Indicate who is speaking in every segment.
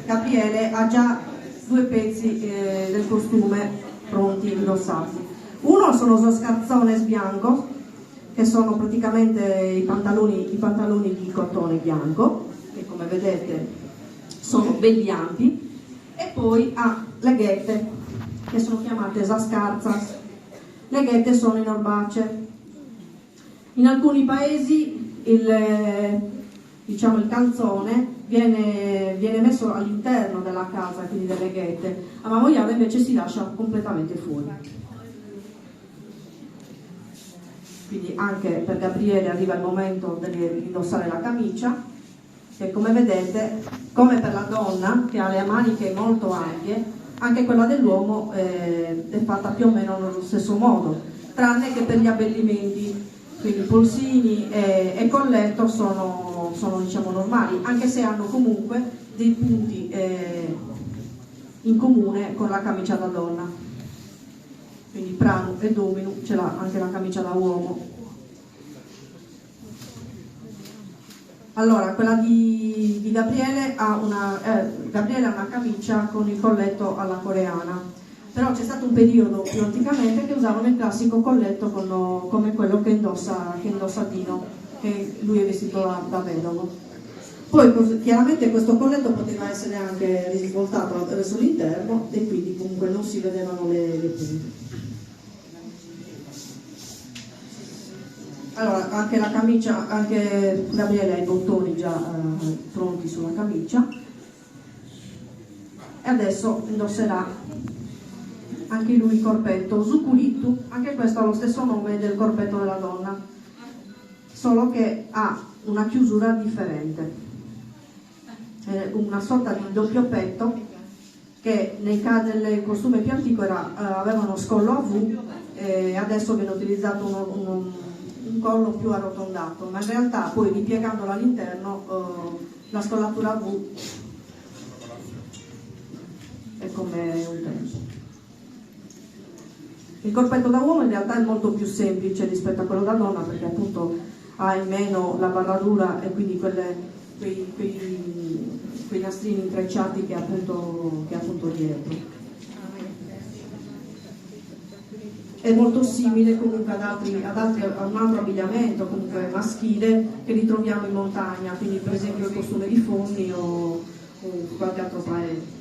Speaker 1: Gabriele ha già due pezzi del costume pronti, indossati. Uno sono scarzones bianco, che sono praticamente i pantaloni di cotone bianco, che come vedete sono belli ampi, e poi ha le ghette, che sono chiamate zascarzas. Le ghette sono in orbace. In alcuni paesi il calzone viene messo all'interno della casa, quindi delle ghette. A Mavoiara invece si lascia completamente fuori. Quindi anche per Gabriele arriva il momento di indossare la camicia, che come vedete, come per la donna che ha le maniche molto ampie, anche quella dell'uomo è fatta più o meno nello stesso modo, tranne che per gli abbellimenti. Quindi polsini e colletto sono diciamo normali, anche se hanno comunque dei punti in comune con la camicia da donna. Quindi pranu e dominu ce l'ha anche la camicia da uomo. Allora, quella di Gabriele Gabriele ha una camicia con il colletto alla coreana. Però c'è stato un periodo più anticamente che usavano il classico colletto come quello che indossa Dino, che lui è vestito da vedovo. Poi chiaramente questo colletto poteva essere anche risvoltato verso l'interno e quindi comunque non si vedevano le punte. Allora, anche la camicia, anche Gabriele ha i bottoni già pronti sulla camicia e adesso indosserà anche lui il corpetto Zuculittu, anche questo ha lo stesso nome del corpetto della donna, solo che ha una chiusura differente, è una sorta di doppio petto che nei costume più antico aveva uno scollo a V e adesso viene utilizzato un collo più arrotondato, ma in realtà poi ripiegandolo all'interno la scollatura a V è come un tempo. Il corpetto da uomo in realtà è molto più semplice rispetto a quello da donna, perché appunto ha in meno la barradura e quindi quei nastrini intrecciati che appunto dietro. È molto simile comunque a un altro abbigliamento comunque maschile che ritroviamo in montagna, quindi per esempio il costume di Fondi o qualche altro paese.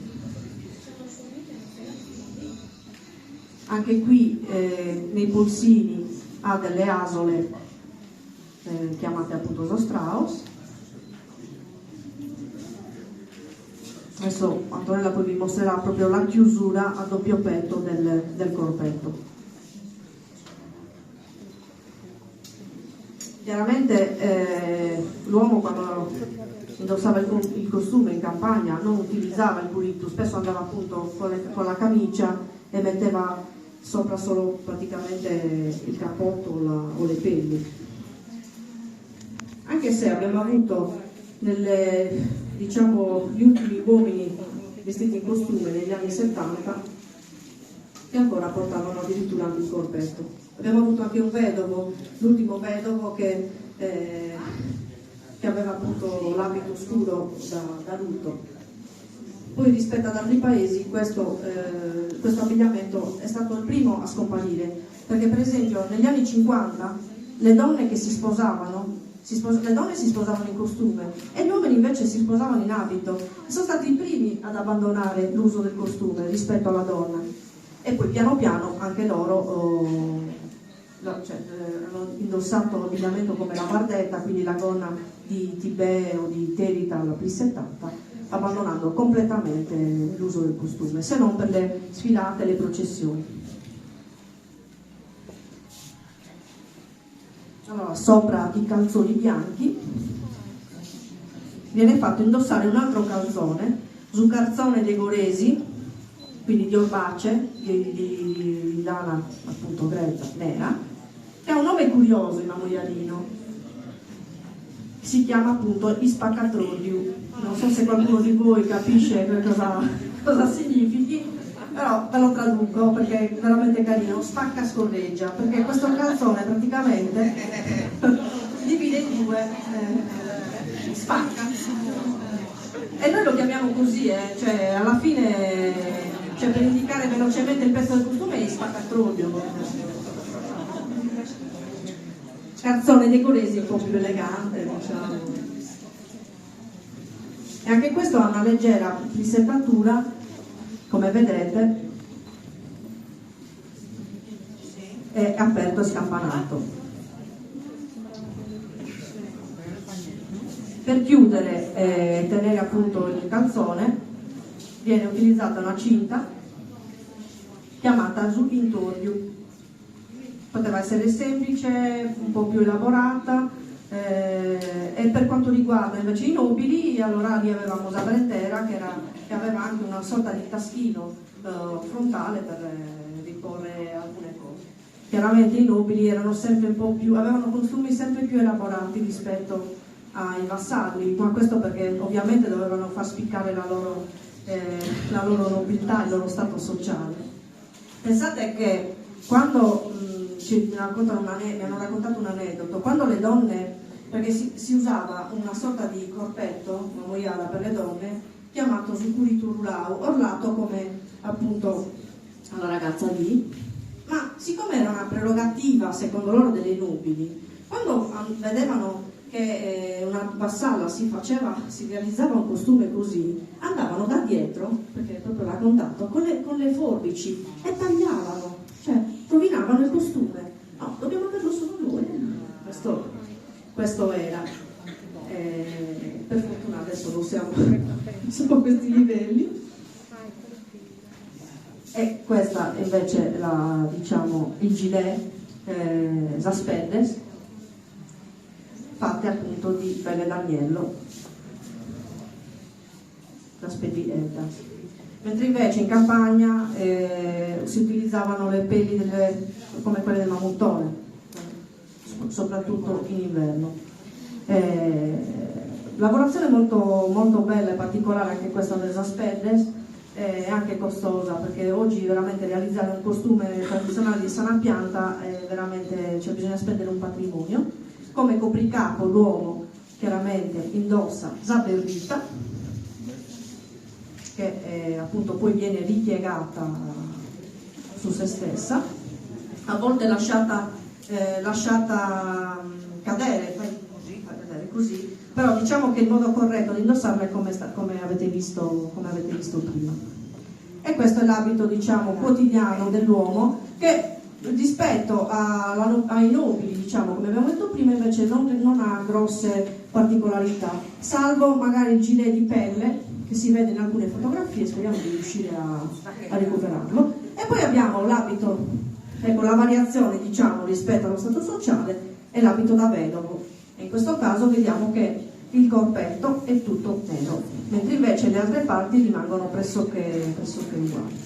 Speaker 1: Anche qui nei polsini ha delle asole chiamate appunto Zostraus. Adesso Antonella poi vi mostrerà proprio la chiusura a doppio petto del corpetto. Chiaramente l'uomo quando indossava il costume in campagna non utilizzava il culitto, spesso andava appunto con la camicia e metteva sopra solo praticamente il cappotto o le pelli. Anche se abbiamo avuto gli ultimi uomini vestiti in costume negli anni 70 che ancora portavano addirittura anche il corpetto. Abbiamo avuto anche un vedovo, l'ultimo vedovo che aveva appunto l'abito scuro da lutto. Poi rispetto ad altri paesi questo abbigliamento è stato il primo a scomparire, perché per esempio negli anni 50 le donne che si sposavano in costume e gli uomini invece si sposavano in abito, sono stati i primi ad abbandonare l'uso del costume rispetto alla donna, e poi piano piano anche loro hanno indossato l'abbigliamento come la bardetta, quindi la gonna di Tibet o di Terita alla P70, abbandonando completamente l'uso del costume, se non per le sfilate e le processioni. Allora, sopra i calzoni bianchi viene fatto indossare un altro calzone, Zucarzone dei Goresi, quindi di orbace, di lana appunto grezza, nera, che ha un nome curioso in ammoialino, si chiama appunto Ispacatrodiu. Non so se qualcuno di voi capisce cosa significhi, però ve lo traduco perché è veramente carino, spacca scorreggia, perché questo calzone praticamente divide in due, spacca E noi lo chiamiamo così, cioè alla fine, cioè, per indicare velocemente il pezzo del costume è spaccatroglio. Scarzone dei Coresi un po' più elegante, diciamo. E anche questo ha una leggera riservatura, come vedete, è aperto e scampanato. Per chiudere e tenere appunto il calzone viene utilizzata una cinta chiamata zuchintordiu. Poteva essere semplice, un po' più elaborata, e per quanto riguarda invece i nobili, allora lì avevamo Zabretera che aveva anche una sorta di taschino frontale per riporre alcune cose. Chiaramente i nobili erano sempre un po' più, avevano costumi sempre più elaborati rispetto ai vassalli, ma questo perché ovviamente dovevano far spiccare la loro nobiltà, il loro stato sociale. Pensate che quando mi hanno raccontato un aneddoto, quando le donne, perché si usava una sorta di corpetto, una moiala per le donne, chiamato zucuriturulau, orlato come appunto alla ragazza lì, ma siccome era una prerogativa secondo loro delle nobili, quando vedevano che una vassalla si realizzava un costume così, andavano da dietro, perché proprio l'ha contato, con le forbici e tagliavano, cioè rovinavano il costume. No, dobbiamo averlo solo noi. Questo era. Per fortuna adesso non siamo a questi livelli. E questa invece il gilet Zaspedes, fatte appunto di pelle d'agnello, da spedietta. Mentre invece in campagna si utilizzavano le pelli come quelle del mammutone, soprattutto in inverno. Lavorazione molto, molto bella e particolare anche questa del Zaspedes, è anche costosa, perché oggi veramente realizzare un costume tradizionale di sana pianta veramente, cioè, bisogna spendere un patrimonio. Come copricapo l'uomo chiaramente indossa zaberrita, che appunto poi viene ripiegata su se stessa, a volte lasciata cadere, così, però diciamo che il modo corretto di indossarla è come avete visto prima. E questo è l'abito, diciamo, quotidiano dell'uomo, che rispetto ai nobili, diciamo, come abbiamo detto prima, invece non ha grosse particolarità, salvo magari il gilet di pelle che si vede in alcune fotografie, speriamo di riuscire a recuperarlo. E poi abbiamo l'abito, ecco, la variazione, diciamo, rispetto allo stato sociale è l'abito da vedovo. E in questo caso vediamo che il corpetto è tutto nero, mentre invece le altre parti rimangono pressoché uguali.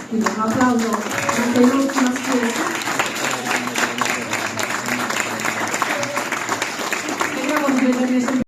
Speaker 1: Quindi un applauso anche ai nostri